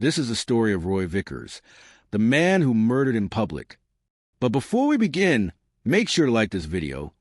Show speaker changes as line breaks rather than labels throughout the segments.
This is the story of Roy Vickers, the man who murdered in public. But before we begin, make sure to like this video,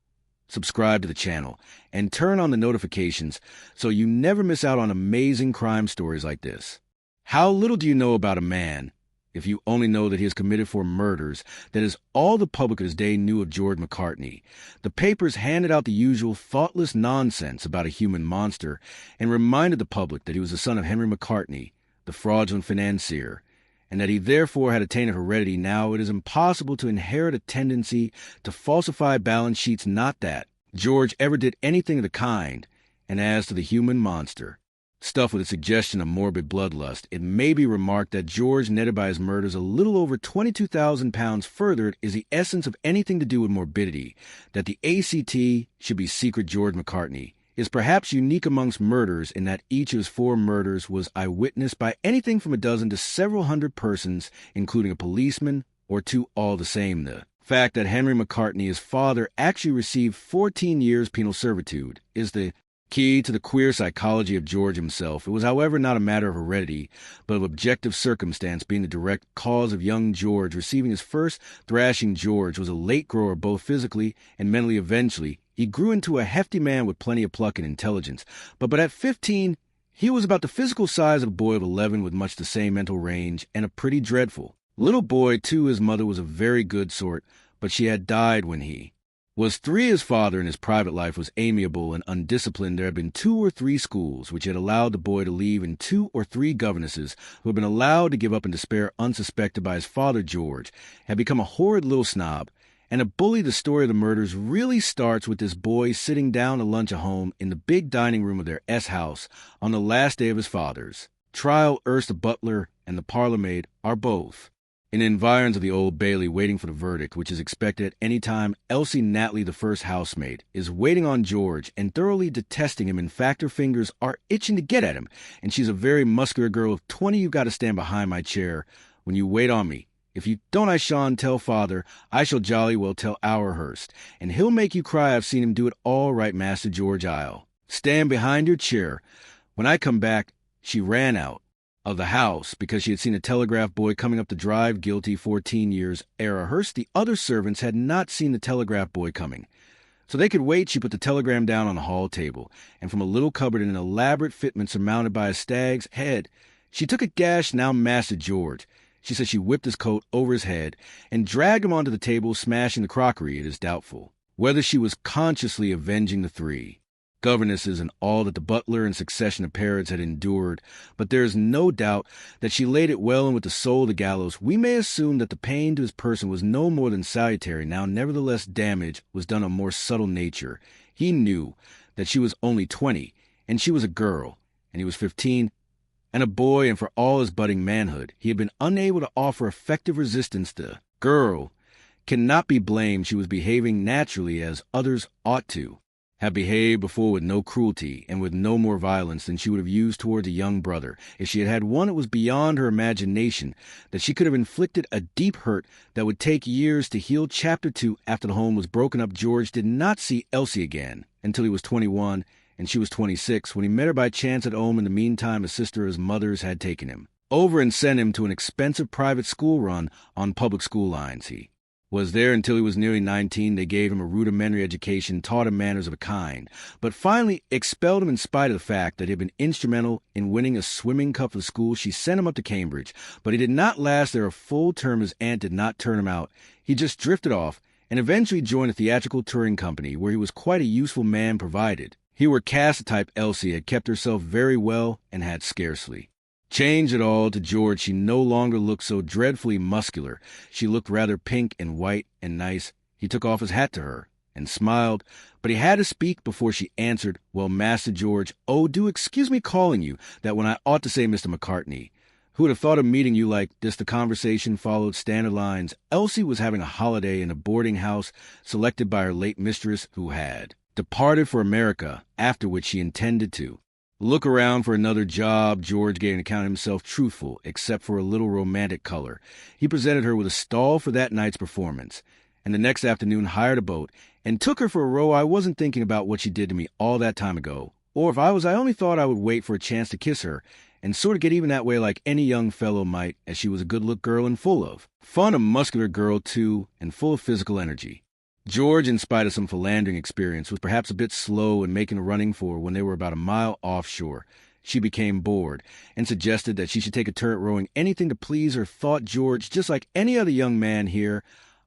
subscribe to the channel, and turn on the notifications so you never miss out on amazing crime stories like this. How little do you know about a man if you only know that he has committed 4 murders that is all the public of his day knew of George McCartney? The papers handed out the usual thoughtless nonsense about a human monster and reminded the public that he was the son of Henry McCartney, the fraudulent financier, and that he therefore had a tainted heredity. Now it is impossible to inherit a tendency to falsify balance sheets. Not that George ever did anything of the kind. And as to the human monster, stuffed with a suggestion of morbid bloodlust, it may be remarked that George netted by his murders a little over 22,000 pounds. Further, it is the essence of anything to do with morbidity that the ACT should be Secret George McCartney is perhaps unique amongst murders in that each of his 4 murders was eyewitnessed by anything from a dozen to several hundred persons, including a policeman or 2, all the same. The fact that Henry McCartney, his father, actually received 14 years penal servitude is the key to the queer psychology of George himself. It was, however, not a matter of heredity, but of objective circumstance being the direct cause of young George receiving his first thrashing. George was a late grower both physically and mentally. Eventually, he grew into a hefty man with plenty of pluck and intelligence. But at 15, he was about the physical size of a boy of 11 with much the same mental range and a pretty dreadful little boy, too. His mother was a very good sort, but she had died when he was 3. His father in his private life was amiable and undisciplined. There had been 2 or 3 schools which had allowed the boy to leave, and 2 or 3 governesses who had been allowed to give up in despair unsuspected by his father. George had become a horrid little snob and a bully. The story of the murders really starts with this boy sitting down to lunch at home in the big dining room of their house on the last day of his father's trial. Erst the butler and the parlor maid are both in the environs of the Old Bailey waiting for the verdict, which is expected at any time. Elsie Natley, the first housemaid, is waiting on George and thoroughly detesting him. In fact, her fingers are itching to get at him, and she's a very muscular girl of 20. You've got to stand behind my chair when you wait on me. If you don't, I shan't tell father. I shall jolly well tell Hourhurst, and he'll make you cry. I've seen him do it all right, Master George. I'll stand behind your chair. When I come back, she ran out of the house because she had seen a telegraph boy coming up the drive, guilty 14 years. Hourhurst, the other servants, had not seen the telegraph boy coming, so they could wait. She put the telegram down on the hall table, and from a little cupboard in an elaborate fitment surmounted by a stag's head, she took a gash. Now Master George, she said. She whipped his coat over his head and dragged him onto the table, smashing the crockery. It is doubtful whether she was consciously avenging the 3 governesses and all that the butler and succession of parrots had endured, but there is no doubt that she laid it well in with the soul of the gallows. We may assume that the pain to his person was no more than salutary. Now, nevertheless, damage was done of more subtle nature. He knew that she was only 20, and she was a girl, and he was 15, and a boy, and for all his budding manhood, he had been unable to offer effective resistance. The girl cannot be blamed. She was behaving naturally as others ought to have behaved before, with no cruelty and with no more violence than she would have used towards a young brother. If she had had one, it was beyond her imagination that she could have inflicted a deep hurt that would take years to heal. Chapter 2. After the home was broken up, George did not see Elsie again until he was 21, and she was 26, when he met her by chance at home. In the meantime, a sister of his mother's had taken him over and sent him to an expensive private school run on public school lines. He was there until he was nearly 19. They gave him a rudimentary education, taught him manners of a kind, but finally expelled him in spite of the fact that he had been instrumental in winning a swimming cup for the school. She sent him up to Cambridge, but he did not last there a full term. His aunt did not turn him out. He just drifted off and eventually joined a theatrical touring company where he was quite a useful man, provided he were cast the type. Elsie had kept herself very well and had scarcely changed at all. To George, she no longer looked so dreadfully muscular. She looked rather pink and white and nice. He took off his hat to her and smiled, but he had to speak before she answered. Well, Master George, oh, do excuse me calling you that when I ought to say Mr. McCartney. Who would have thought of meeting you like this? The conversation followed standard lines. Elsie was having a holiday in a boarding house selected by her late mistress, who had departed for America, after which she intended to look around for another job. George gave an account of himself truthful, except for a little romantic color. He presented her with a stall for that night's performance, and the next afternoon hired a boat and took her for a row. I wasn't thinking about what she did to me all that time ago, or if I was, I only thought I would wait for a chance to kiss her and sort of get even that way like any young fellow might, as she was a good-look girl and full of fun, a muscular girl, too, and full of physical energy. George, in spite of some philandering experience, was perhaps a bit slow in making a running for when they were about a mile offshore. She became bored and suggested that she should take a turn at rowing, anything to please her. Thought George, just like any other young man here,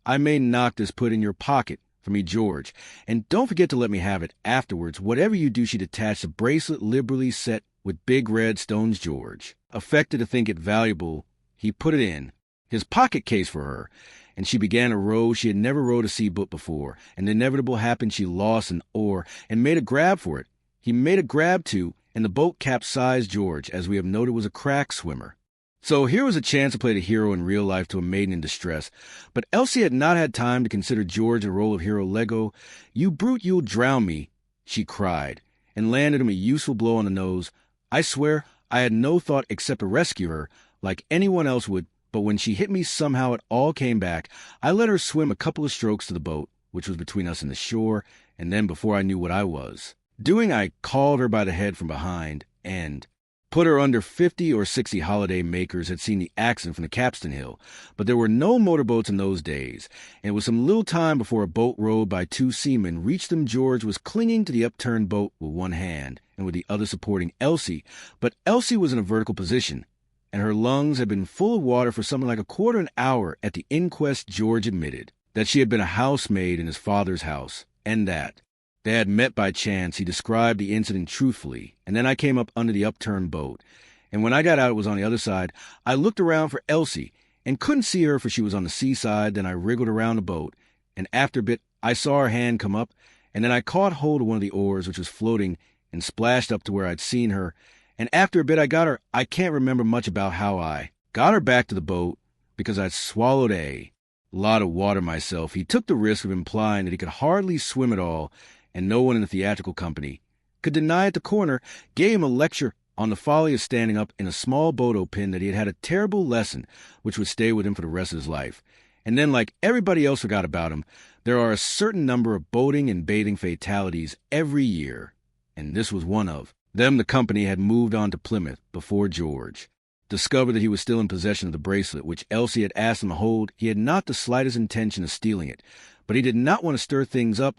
I may knock this put in your pocket for me, George, and don't forget to let me have it afterwards. Whatever you do, she'd attach a bracelet liberally set with big red stones. George, affected to think it valuable, he put it in his pocket case for her, and she began to row. She had never rowed a seaboat before, and the inevitable happened. She lost an oar and made a grab for it. He made a grab too, and the boat capsized. George, as we have noted, was a crack swimmer. So here was a chance to play the hero in real life to a maiden in distress. But Elsie had not had time to consider George a role of hero Lego. "You brute, you'll drown me," she cried, and landed him a useful blow on the nose. I swear I had no thought except to rescue her, like anyone else would, but when she hit me, somehow it all came back. I let her swim a couple of strokes to the boat, which was between us and the shore, and then before I knew what I was doing, I called her by the head from behind and put her under. 50 or 60 holiday makers had seen the accident from the capstan hill, but there were no motorboats in those days, and it was some little time before a boat rowed by 2 seamen reached them. George was clinging to the upturned boat with one hand and with the other supporting Elsie, but Elsie was in a vertical position, and her lungs had been full of water for something like a quarter of an hour. At the inquest, George admitted that she had been a housemaid in his father's house, and that they had met by chance. He described the incident truthfully, and then I came up under the upturned boat, and when I got out, it was on the other side. I looked around for Elsie and couldn't see her, for she was on the seaside. Then I wriggled around the boat, and after a bit, I saw her hand come up, and then I caught hold of one of the oars, which was floating, and splashed up to where I'd seen her, and after a bit, I got her. I can't remember much about how I got her back to the boat, because I'd swallowed a lot of water myself. He took the risk of implying that he could hardly swim at all, and no one in the theatrical company could deny at the corner, gave him a lecture on the folly of standing up in a small boat pin, that he had had a terrible lesson which would stay with him for the rest of his life. And then, like everybody else forgot about him, there are a certain number of boating and bathing fatalities every year, and this was one of them. The company had moved on to Plymouth before George discovered that he was still in possession of the bracelet, which Elsie had asked him to hold. He had not the slightest intention of stealing it, but he did not want to stir things up,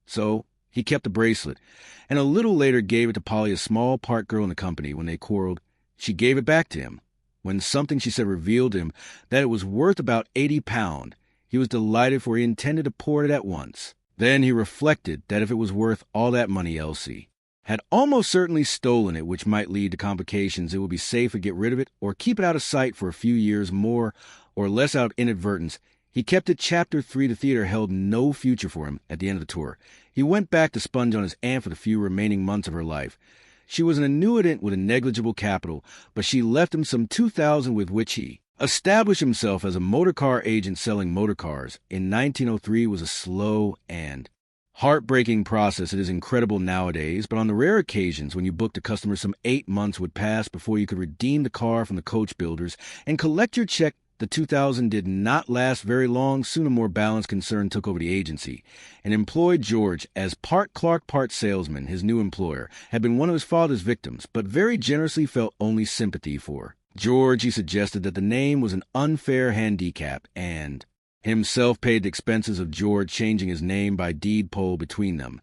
so he kept the bracelet, and a little later gave it to Polly, a small part girl in the company. When they quarreled, she gave it back to him. When something she said revealed to him that it was worth about £80, he was delighted, for he intended to pour it at once. Then he reflected that if it was worth all that money, Elsie had almost certainly stolen it, which might lead to complications. It would be safe to get rid of it or keep it out of sight for a few years, more or less out of inadvertence. He kept it. Chapter 3, the theater held no future for him at the end of the tour. He went back to sponge on his aunt for the few remaining months of her life. She was an annuitant with a negligible capital, but she left him some $2,000 with which he established himself as a motor car agent selling motor cars. In 1903 was a slow and heartbreaking process. It is incredible nowadays, but on the rare occasions when you booked a customer, some 8 months would pass before you could redeem the car from the coach builders and collect your check. The $2,000 did not last very long. Soon a more balanced concern took over the agency and employed George as part clerk, part salesman. His new employer had been one of his father's victims, but very generously felt only sympathy for George. He suggested that the name was an unfair handicap, and himself paid the expenses of George changing his name by deed poll between them.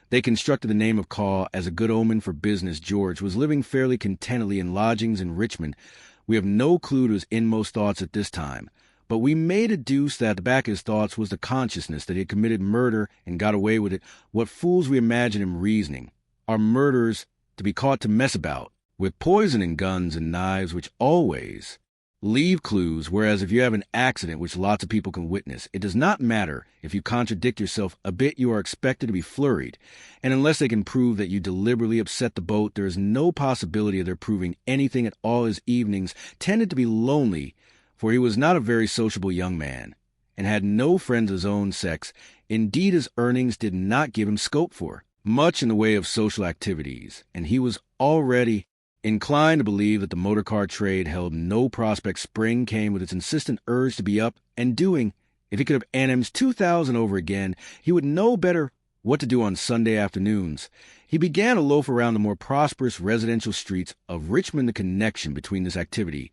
They constructed the name of Carl as a good omen for business. George was living fairly contentedly in lodgings in Richmond. We have no clue to his inmost thoughts at this time, but we may deduce that at the back of his thoughts was the consciousness that he had committed murder and got away with it. What fools we imagine him reasoning! Are murderers to be caught to mess about with poison and guns and knives, which always leave clues, whereas if you have an accident which lots of people can witness, it does not matter if you contradict yourself a bit, you are expected to be flurried, and unless they can prove that you deliberately upset the boat, there is no possibility of their proving anything at all. His evenings tended to be lonely, for he was not a very sociable young man, and had no friends of his own sex. Indeed, his earnings did not give him scope for much in the way of social activities, and he was already inclined to believe that the motor car trade held no prospect. Spring came with its insistent urge to be up and doing. If he could have Annam's 2,000 over again, he would know better what to do on Sunday afternoons, he began to loaf around the more prosperous residential streets of Richmond. The connection between this activity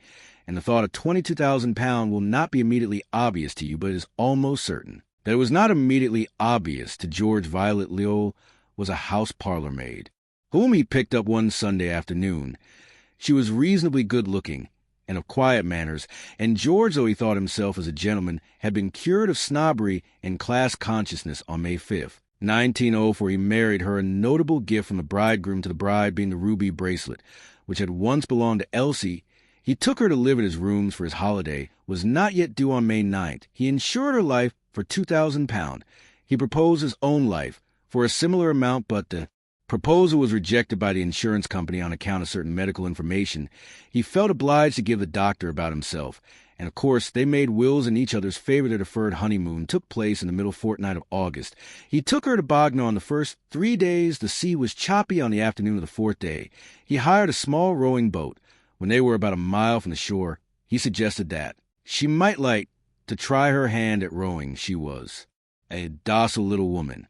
and the thought of £22,000 will not be immediately obvious to you, but it is almost certain that it was not immediately obvious to George. Violet Leole was a house parlor maid, whom he picked up one Sunday afternoon. She was reasonably good-looking and of quiet manners, and George, though he thought himself as a gentleman, had been cured of snobbery and class consciousness on May 5th, 1904. He married her, a notable gift from the bridegroom to the bride being the ruby bracelet, which had once belonged to Elsie. He took her to live at his rooms for his holiday, was not yet due on May 9th. He insured her life for £2,000. He proposed his own life for a similar amount, but the proposal was rejected by the insurance company on account of certain medical information. He felt obliged to give the doctor about himself, and of course they made wills in each other's favor. Their deferred honeymoon took place in the middle fortnight of August. He took her to Bognor on the first 3 days. The sea was choppy on the afternoon of the fourth day. He hired a small rowing boat. When they were about a mile from the shore, he suggested that she might like to try her hand at rowing. She was a docile little woman,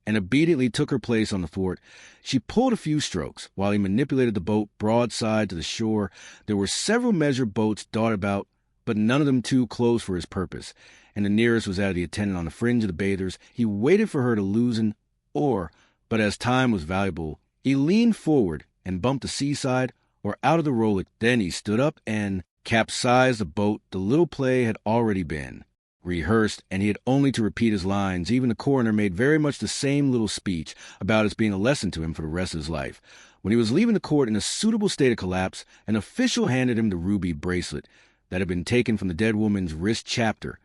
and obediently took her place on the thwart. She pulled a few strokes, while he manipulated the boat broadside to the shore. There were several measure boats dotted about, but none of them too close for his purpose, and the nearest was that of the attendant on the fringe of the bathers. He waited for her to loosen oar, but as time was valuable, he leaned forward and bumped the seaside or out of the roller. Then he stood up and capsized the boat. The little play had already been rehearsed, and he had only to repeat his lines. Even the coroner made very much the same little speech about its being a lesson to him for the rest of his life. When he was leaving the court in a suitable state of collapse, an official handed him the ruby bracelet that had been taken from the dead woman's wrist chapter.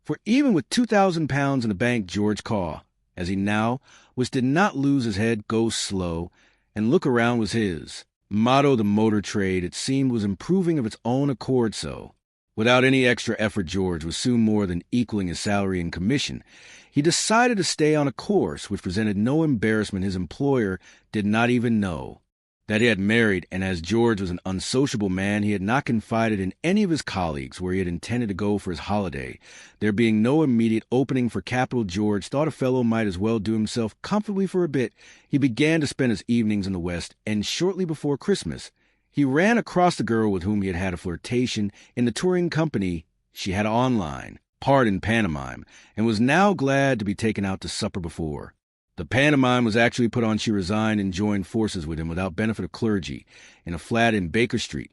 For even with £2,000 in the bank, George Caw, as he now was, did not lose his head. Go slow and look around was his motto. The motor trade, it seemed, was improving of its own accord. So, without any extra effort, George was soon more than equaling his salary and commission. He decided to stay on a course which presented no embarrassment. His employer did not even know that he had married, and as George was an unsociable man, he had not confided in any of his colleagues where he had intended to go for his holiday. There being no immediate opening for capital, George thought a fellow might as well do himself comfortably for a bit. He began to spend his evenings in the West, and shortly before Christmas, he ran across the girl with whom he had had a flirtation in the touring company. She had an online part in pantomime, and was now glad to be taken out to supper before the pantomime was actually put on. She resigned and joined forces with him without benefit of clergy in a flat in Baker Street.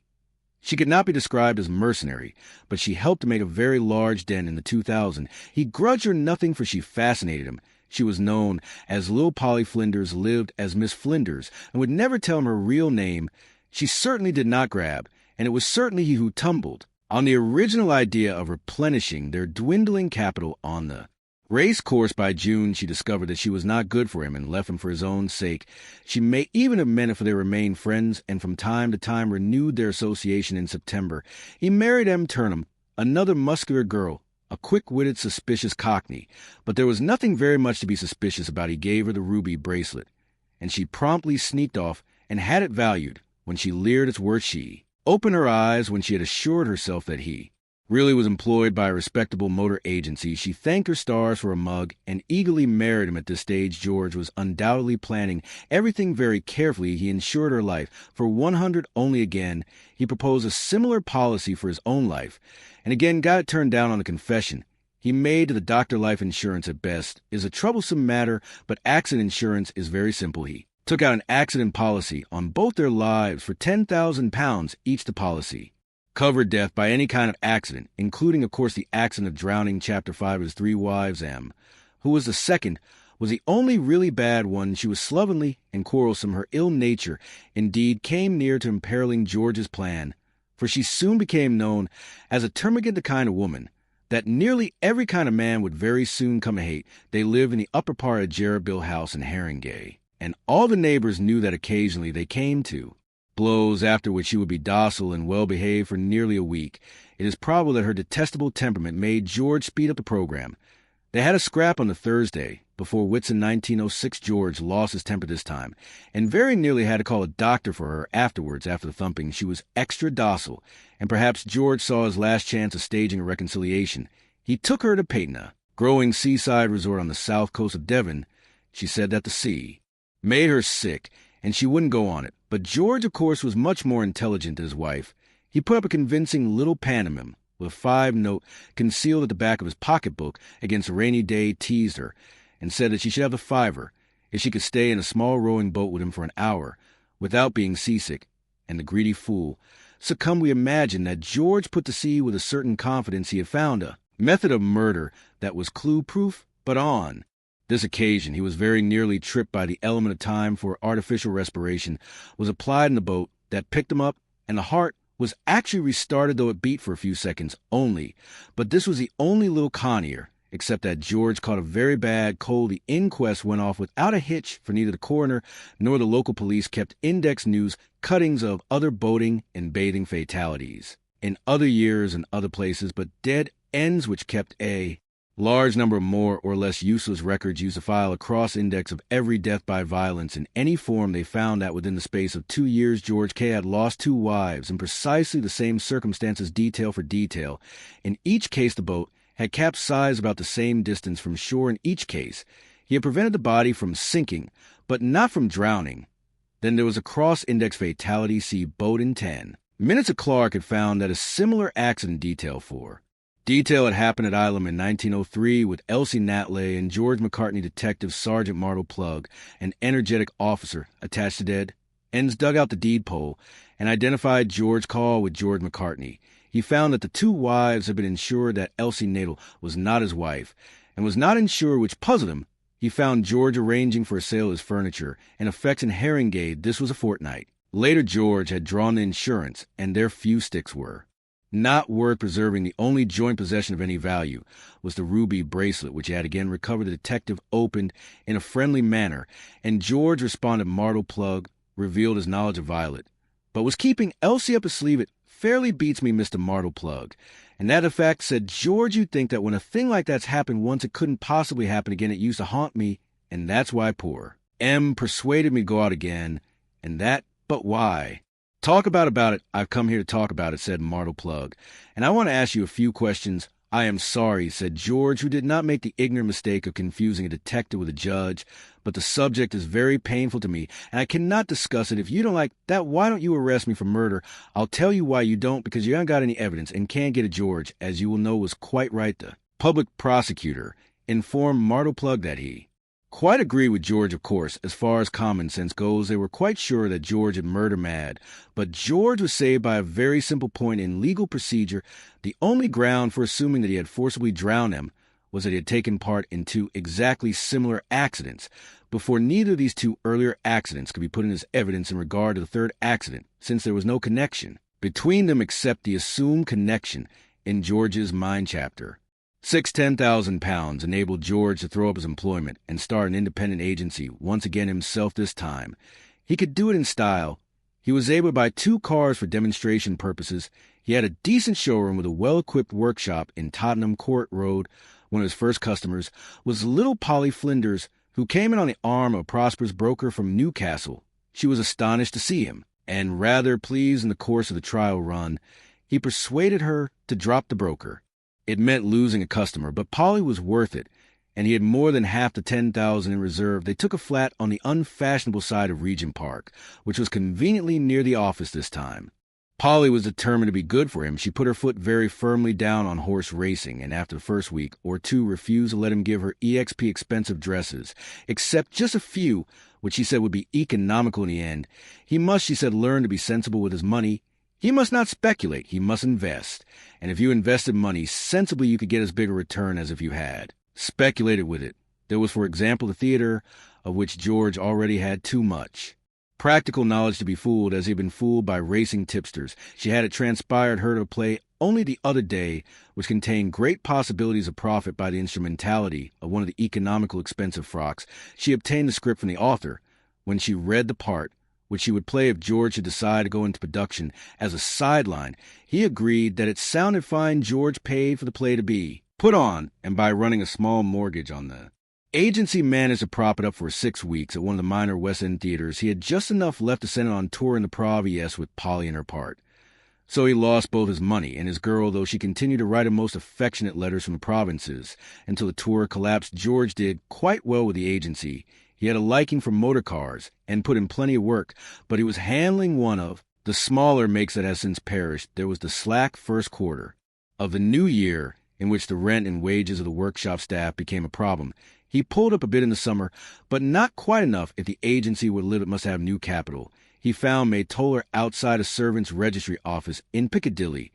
She could not be described as mercenary, but she helped to make a very large dent in the 2000. He grudged her nothing, for she fascinated him. She was known as Lil Polly Flinders, lived as Miss Flinders, and would never tell him her real name. She certainly did not grab, and it was certainly he who tumbled on the original idea of replenishing their dwindling capital on the race course. By June, she discovered that she was not good for him and left him for his own sake. She may even have meant it for they remained friends, and from time to time renewed their association. In September, he married M. Turnham, another muscular girl, a quick-witted, suspicious Cockney. But there was nothing very much to be suspicious about. He gave her the ruby bracelet, and she promptly sneaked off and had it valued. When she leered its worth, she opened her eyes when she had assured herself that he really was employed by a respectable motor agency. She thanked her stars for a mug and eagerly married him. At this stage, George was undoubtedly planning everything very carefully. He insured her life for $100 only. Again, he proposed a similar policy for his own life, and again got it turned down on the confession he made to the doctor. Life insurance at best is a troublesome matter, but accident insurance is very simple. He took out an accident policy on both their lives for £10,000 each. The policy covered death by any kind of accident, including, of course, the accident of drowning. Chapter 5 of his 3 wives. M., who was the second, was the only really bad one. She was slovenly and quarrelsome. Her ill nature, indeed, came near to imperiling George's plan, for she soon became known as a termagant, the kind of woman that nearly every kind of man would very soon come to hate. They lived in the upper part of Jerrabill House in Haringey, and all the neighbors knew that occasionally they came to blows, after which she would be docile and well-behaved for nearly a week. It is probable that her detestable temperament made George speed up the program. They had a scrap on the Thursday before Whitsun 1906. George lost his temper this time, and very nearly had to call a doctor for her afterwards. After the thumping, she was extra docile, and perhaps George saw his last chance of staging a reconciliation. He took her to Payton, a growing seaside resort on the south coast of Devon. She said that the sea made her sick, and she wouldn't go on it. But George, of course, was much more intelligent than his wife. He put up a convincing little pantomime with a 5-note concealed at the back of his pocketbook against a rainy day, teased her, and said that she should have the $5 if she could stay in a small rowing boat with him for an hour without being seasick. And the greedy fool succumbed. We imagine that George put to sea with a certain confidence he had found a method of murder that was clue-proof, but on this occasion he was very nearly tripped by the element of time, for artificial respiration was applied in the boat that picked him up, and the heart was actually restarted, though it beat for a few seconds only. But this was the only little connier, except that George caught a very bad cold. The inquest went off without a hitch, for neither the coroner nor the local police kept index news cuttings of other boating and bathing fatalities in other years and other places, but dead ends which kept a large number of more or less useless records used to file a cross-index of every death by violence in any form. They found that within the space of 2 years, George K. had lost 2 wives in precisely the same circumstances, detail for detail. In each case, the boat had capsized about the same distance from shore. In each case, he had prevented the body from sinking, but not from drowning. Then there was a cross-index fatality, see boat in 10. Minutes of Clark had found that a similar accident detail had happened at Ilam in 1903 with Elsie Natley and George McCartney detective Sergeant Martle Plug, an energetic officer attached to dead ends, dug out the deed poll and identified George Call with George McCartney. He found that the 2 wives had been insured, that Elsie Natle was not his wife and was not insured, which puzzled him. He found George arranging for a sale of his furniture and effects in Haringey. This was a fortnight later. George had drawn the insurance, and their few sticks were not worth preserving. The only joint possession of any value was the ruby bracelet, which he had again recovered. The detective opened in a friendly manner, and George responded. Martle Plug revealed his knowledge of Violet, but was keeping Elsie up his sleeve. It fairly beats me, Mr. Martle Plug. And that effect, said George, you'd think that when a thing like that's happened once, it couldn't possibly happen again. It used to haunt me, and that's why poor M persuaded me to go out again, and that, but why? Talk about it. I've come here to talk about it, said Martle Plug. And I want to ask you a few questions. I am sorry, said George, who did not make the ignorant mistake of confusing a detective with a judge, but the subject is very painful to me, and I cannot discuss it. If you don't like that, why don't you arrest me for murder? I'll tell you why you don't, because you haven't got any evidence and can't get it. George, as you will know, was quite right. The public prosecutor informed Martle Plug that he quite agreed with George, of course. As far as common sense goes, they were quite sure that George had murder mad, but George was saved by a very simple point in legal procedure. The only ground for assuming that he had forcibly drowned them was that he had taken part in 2 exactly similar accidents before neither of these 2 earlier accidents could be put in as evidence in regard to the 3rd accident, since there was no connection between them except the assumed connection in George's mind. Chapter 6, £10,000 enabled George to throw up his employment and start an independent agency, once again himself this time. He could do it in style. He was able to buy 2 cars for demonstration purposes. He had a decent showroom with a well-equipped workshop in Tottenham Court Road. One of his first customers was little Polly Flinders, who came in on the arm of a prosperous broker from Newcastle. She was astonished to see him, and rather pleased. In the course of the trial run, he persuaded her to drop the broker. It meant losing a customer, but Polly was worth it, and he had more than half the $10,000 in reserve. They took a flat on the unfashionable side of Regent Park, which was conveniently near the office this time. Polly was determined to be good for him. She put her foot very firmly down on horse racing, and after the first week or 2 refused to let him give her EXP expensive dresses, except just a few, which she said would be economical in the end. He must, she said, learn to be sensible with his money. He must not speculate, he must invest. And if you invested money sensibly, you could get as big a return as if you had speculated with it. There was, for example, the theater, of which George already had too much practical knowledge to be fooled, as he had been fooled by racing tipsters. She had, it transpired, heard of a play only the other day, which contained great possibilities of profit by the instrumentality of one of the economical expensive frocks. She obtained the script from the author. When she read the part, which she would play if George should decide to go into production as a sideline, he agreed that it sounded fine. George paid for the play to be put on, and by running a small mortgage on the agency, managed to prop it up for 6 weeks at one of the minor West End theaters. He had just enough left to send it on tour in the Province with Polly in her part. So he lost both his money and his girl, though she continued to write him most affectionate letters from the provinces until the tour collapsed. George did quite well with the agency. He had a liking for motor cars and put in plenty of work, but he was handling one of the smaller makes that has since perished. There was the slack first quarter of the new year, in which the rent and wages of the workshop staff became a problem. He pulled up a bit in the summer, but not quite enough if the agency would live. It must have new capital. He found May Toller outside a servants' registry office in Piccadilly.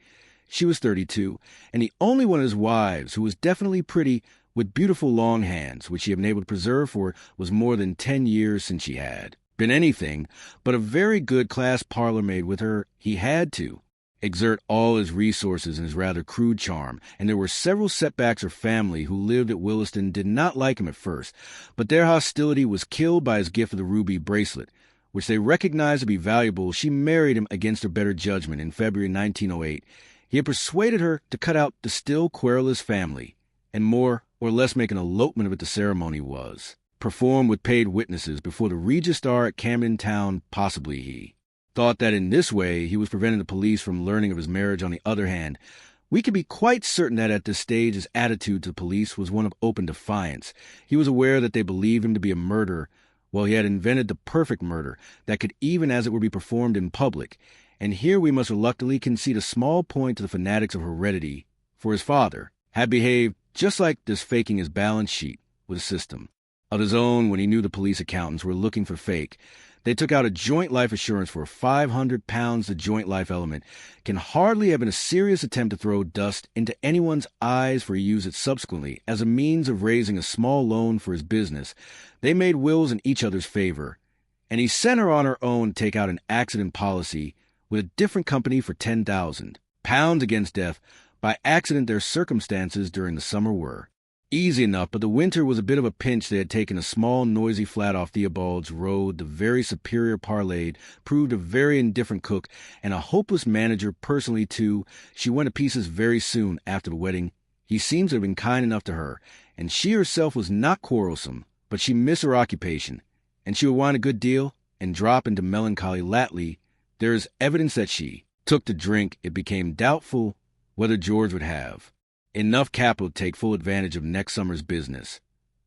She was 32, and the only one of his wives who was definitely pretty with beautiful long hands, which he had been able to preserve for was more than 10 years since she had been anything but a very good class parlor maid with her. He had to exert all his resources in his rather crude charm, and there were several setbacks. Her family, who lived at Williston, did not like him at first, but their hostility was killed by his gift of the ruby bracelet, which they recognized to be valuable. She married him against her better judgment in February 1908. He had persuaded her to cut out the still querulous family, and more or less make an elopement of it. The ceremony was performed with paid witnesses before the Registar at Camden Town. Possibly he thought that in this way he was preventing the police from learning of his marriage. On the other hand, we can be quite certain that at this stage his attitude to the police was one of open defiance. He was aware that they believed him to be a murderer, while he had invented the perfect murder that could even as it were be performed in public. And here we must reluctantly concede a small point to the fanatics of heredity, for his father had behaved just like this, faking his balance sheet with a system of his own. When he knew the police accountants were looking for fake, they took out a joint life assurance for £500. The joint life element can hardly have been a serious attempt to throw dust into anyone's eyes, for he used it subsequently as a means of raising a small loan for his business. They made wills in each other's favor, and he sent her on her own to take out an accident policy with a different company for £10,000 against death. By accident, their circumstances during the summer were easy enough, but the winter was a bit of a pinch. They had taken a small, noisy flat off Theobald's Road. The very superior parlayed proved a very indifferent cook and a hopeless manager personally, too. She went to pieces very soon after the wedding. He seems to have been kind enough to her, and she herself was not quarrelsome, but she missed her occupation, and she would whine a good deal and drop into melancholy lately. There is evidence that she took to drink. It became doubtful whether George would have enough capital to take full advantage of next summer's business.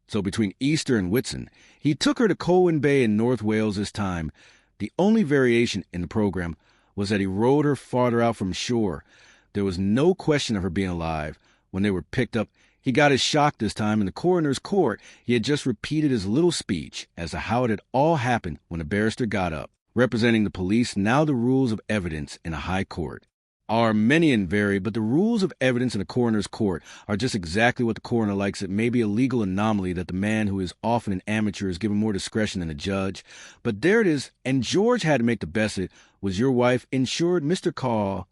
So between Easter and Whitsun, he took her to Colwyn Bay in North Wales this time. The only variation in the program was that he rowed her farther out from shore. There was no question of her being alive when they were picked up. He got his shock this time in the coroner's court. He had just repeated his little speech as to how it had all happened when a barrister got up, representing the police. Now the rules of evidence in a high court are many and varied, but the rules of evidence in a coroner's court are just exactly what the coroner likes. It may be a legal anomaly that the man who is often an amateur is given more discretion than a judge, but there it is, and George had to make the best of it. Was your wife insured, Mr. Caw?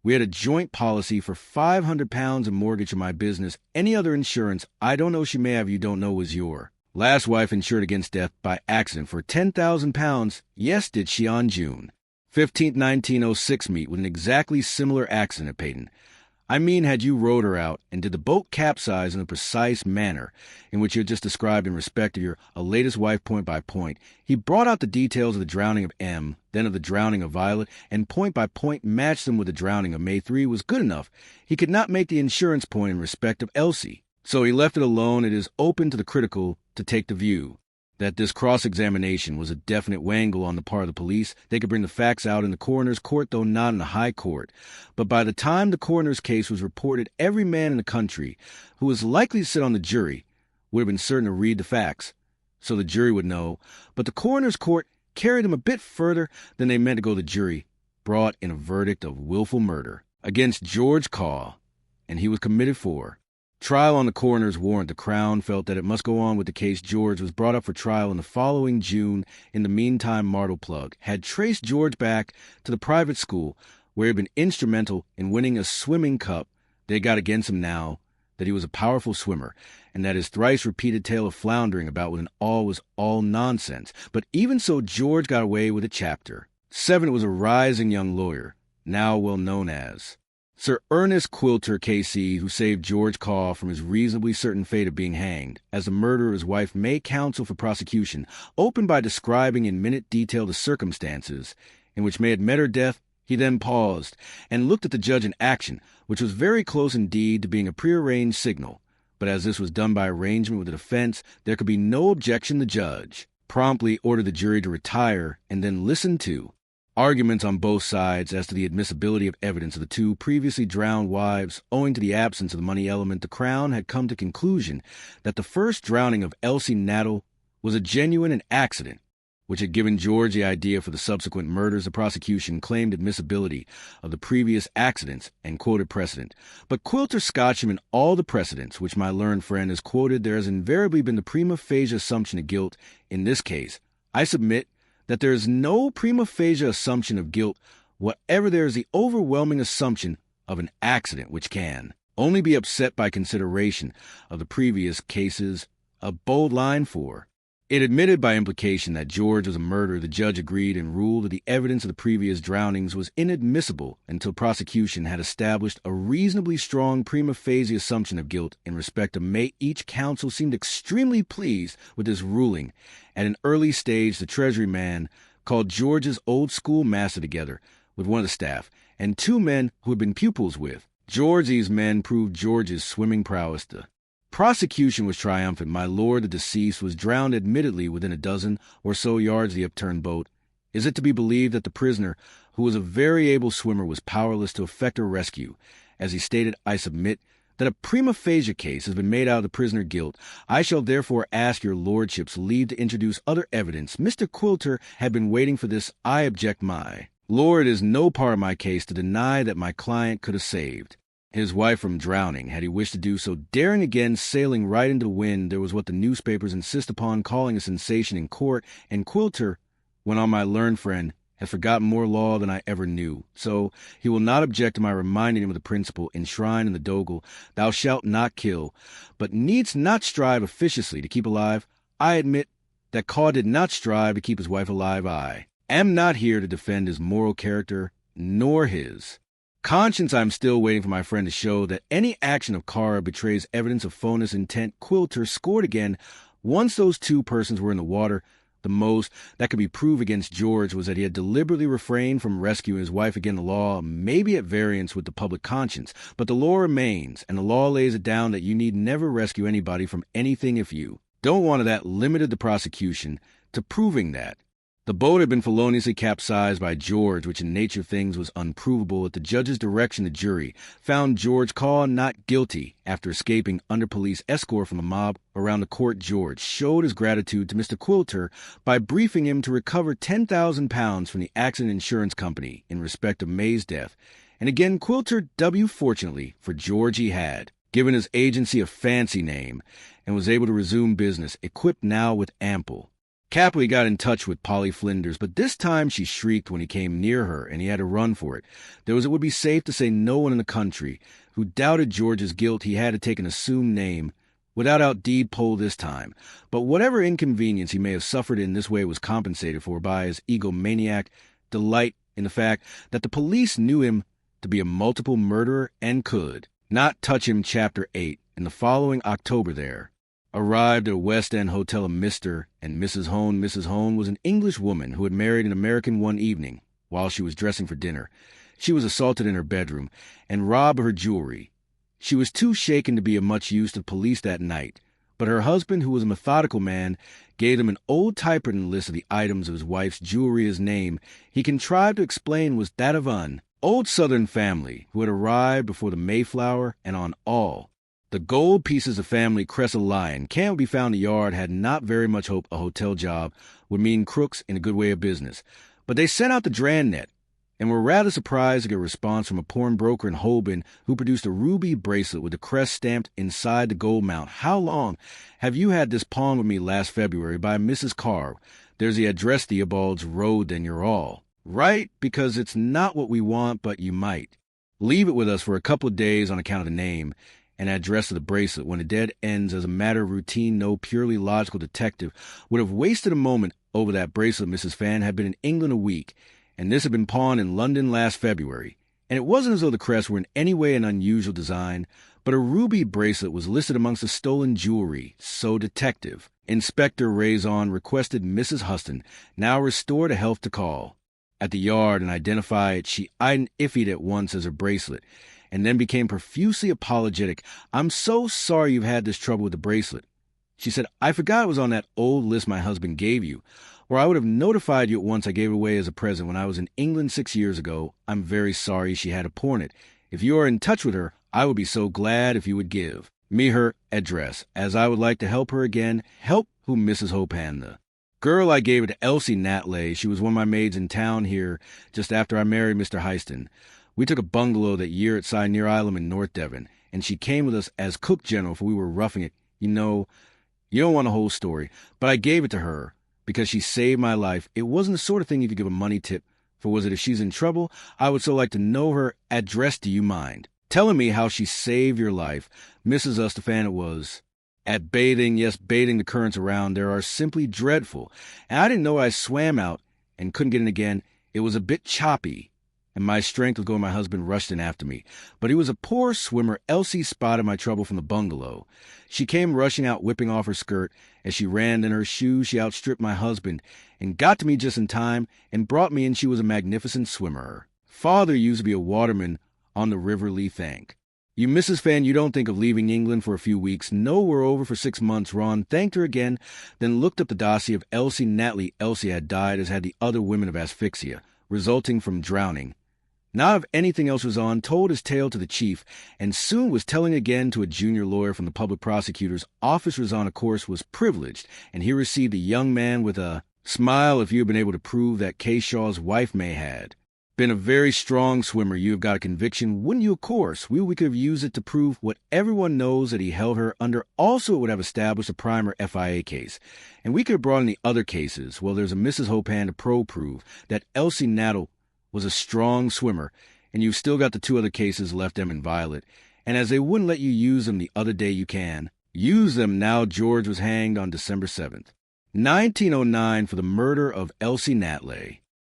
We had a joint policy for £500 in mortgage of my business. Any other insurance, I don't know, she may have, you don't know, was your last wife insured against death by accident for £10,000? Yes, did she, on June 15th, 1906, meet with an exactly similar accident at Peyton? I mean, had you rowed her out, and did the boat capsize in the precise manner in which you had just described in respect of your latest wife, point by point? He brought out the details of the drowning of M, then of the drowning of Violet, and point by point matched them with the drowning of May 3 was good enough. He could not make the insurance point in respect of Elsie, so he left it alone. It is open to the critical to take the view that this cross-examination was a definite wangle on the part of the police. They could bring the facts out in the coroner's court, though not in the high court. But by the time the coroner's case was reported, every man in the country who was likely to sit on the jury would have been certain to read the facts, so the jury would know. But the coroner's court carried them a bit further than they meant to go. The jury brought in a verdict of willful murder against George Caw, and he was committed for trial on the coroner's warrant. The Crown felt that it must go on with the case. George was brought up for trial in the following June. In the meantime, Martle Plug had traced George back to the private school where he had been instrumental in winning a swimming cup. They got against him now that he was a powerful swimmer, and that his thrice-repeated tale of floundering about with an awl was all nonsense. But even so, George got away with a Chapter 7. It was a rising young lawyer, now well known as Sir Ernest Quilter, K.C., who saved George Caw from his reasonably certain fate of being hanged. As the murderer of his wife, May counsel for prosecution opened by describing in minute detail the circumstances in which May had met her death. He then paused and looked at the judge in action, which was very close indeed to being a prearranged signal. But as this was done by arrangement with the defense, there could be no objection. The judge promptly ordered the jury to retire and then listen to arguments on both sides as to the admissibility of evidence of the two previously drowned wives. Owing to the absence of the money element, the Crown had come to the conclusion that the first drowning of Elsie Nattle was a genuine accident, which had given George the idea for the subsequent murders. The prosecution claimed admissibility of the previous accidents and quoted precedent. But Quilter scotched him in all the precedents, which my learned friend has quoted. There has invariably been the prima facie assumption of guilt. In this case, I submit that there is no prima facie assumption of guilt, whatever there is the overwhelming assumption of an accident, which can only be upset by consideration of the previous cases. A bold line for it admitted by implication that George was a murderer. The judge agreed and ruled that the evidence of the previous drownings was inadmissible until prosecution had established a reasonably strong prima facie assumption of guilt in respect of May. Each counsel seemed extremely pleased with this ruling. At an early stage, the Treasury man called George's old schoolmaster together with one of the staff and two men who had been pupils with George. These men proved George's swimming prowess. The prosecution was triumphant. My lord, the deceased, was drowned admittedly within a dozen or so yards of the upturned boat. Is it to be believed that the prisoner, who was a very able swimmer, was powerless to effect a rescue? As he stated, I submit that a prima facie case has been made out of the prisoner's guilt. I shall therefore ask your lordship's leave to introduce other evidence. Mr. Quilter had been waiting for this. I object. My lord, it is no part of my case to deny that my client could have saved his wife from drowning, had he wished to do so. Daring again, sailing right into the wind, there was what the newspapers insist upon calling a sensation in court, and Quilter went on. My learned friend has forgotten more law than I ever knew, so he will not object to my reminding him of the principle enshrined in the Dogel, thou shalt not kill, but needst not strive officiously to keep alive. I admit that Caw did not strive to keep his wife alive. I am not here to defend his moral character, nor his conscience. I am still waiting for my friend to show that any action of Cara betrays evidence of phonous intent. Quilter scored again. Once those two persons were in the water, the most that could be proved against George was that he had deliberately refrained from rescuing his wife. Again, the law may be at variance with the public conscience, but the law remains, and the law lays it down that you need never rescue anybody from anything if you don't want to. That limited the prosecution to proving that the boat had been feloniously capsized by George, which in nature of things was unprovable. At the judge's direction, the jury found George Caw not guilty. After escaping under police escort from a mob around the court, George showed his gratitude to Mr. Quilter by briefing him to recover £10,000 from the accident insurance company in respect of May's death. And again, Quilter W. Fortunately for George, he had given his agency a fancy name and was able to resume business, equipped now with ample capital. He got in touch with Polly Flinders, but this time she shrieked when he came near her, and he had to run for it. There was, it would be safe to say, no one in the country who doubted George's guilt. He had to take an assumed name without outdeed poll this time. But whatever inconvenience he may have suffered in this way was compensated for by his egomaniac delight in the fact that the police knew him to be a multiple murderer and could not touch him. Chapter 8. In the following October there arrived at a West End hotel a Mr. and Mrs. Hone. Mrs. Hone was an English woman who had married an American. One evening, while she was dressing for dinner, she was assaulted in her bedroom and robbed of her jewelry. She was too shaken to be of much use to the police that night, but her husband, who was a methodical man, gave them an old typewritten list of the items of his wife's jewelry. His name, he contrived to explain, was that of an old Southern family who had arrived before the Mayflower, and on all the gold pieces of family crest of lion can't be found in the yard. Had not very much hope a hotel job would mean crooks in a good way of business. But they sent out the dragnet and were rather surprised to get a response from a pawnbroker in Holborn who produced a ruby bracelet with the crest stamped inside the gold mount. How long have you had this pawned with me? Last February by Mrs. Carr. There's the address, Theobald's Road. Then you're all right, because it's not what we want, but you might leave it with us for a couple of days on account of the name and address of the bracelet. When the dead ends, as a matter of routine, no purely logical detective would have wasted a moment over that bracelet. Mrs. Fan had been in England a week, and this had been pawned in London last February. And it wasn't as though the crest were in any way an unusual design, but a ruby bracelet was listed amongst the stolen jewelry. So Detective Inspector Raison requested Mrs. Huston, now restored to health, to call at the yard and identify it. She identified at once as her bracelet, and then became profusely apologetic. I'm so sorry you've had this trouble with the bracelet. She said, I forgot it was on that old list my husband gave you, or I would have notified you at once. I gave it away as a present when I was in England 6 years ago. I'm very sorry she had a pornet. If you are in touch with her, I would be so glad if you would give me her address, as I would like to help her again. Help who Mrs. Hopanda. Girl, I gave it to Elsie Natley. She was one of my maids in town here just after I married Mr. Heiston. We took a bungalow that year at Sinear Island in North Devon, and she came with us as cook general, for we were roughing it. You know, you don't want a whole story, but I gave it to her because she saved my life. It wasn't the sort of thing you could give a money tip for. Was it if she's in trouble? I would so like to know her address. Do you mind telling me how she saved your life? Mrs. Estefan, it was at bathing. Yes, bathing. The currents around there are simply dreadful. And I didn't know I swam out and couldn't get in again. It was a bit choppy, and my strength was going. My husband rushed in after me, but he was a poor swimmer. Elsie spotted my trouble from the bungalow. She came rushing out, whipping off her skirt. As she ran in her shoes, she outstripped my husband and got to me just in time and brought me in. She was a magnificent swimmer. Father used to be a waterman on the River Lee Thank. You, Mrs. Fan, you don't think of leaving England for a few weeks. No, we're over for 6 months. Ron thanked her again, then looked up the dossier of Elsie Natley. Elsie had died, as had the other women, of asphyxia, resulting from drowning. Now, if anything else was on, told his tale to the chief, and soon was telling again to a junior lawyer from the public prosecutor's office. Rosanna, of course, was privileged, and he received a young man with a smile. If you had been able to prove that Shaw's wife may had been a very strong swimmer, you have got a conviction, wouldn't you? Of course. We could have used it to prove what everyone knows, that he held her under. Also, it would have established a primer FIA case, and we could have brought in the other cases. Well, there's a Mrs. Hopan to prove that Elsie Natley was a strong swimmer, and you've still got the 2 other cases left, them and Violet. And as they wouldn't let you use them the other day, you can use them now. George was hanged on December 7th, 1909 for the murder of Elsie Natley.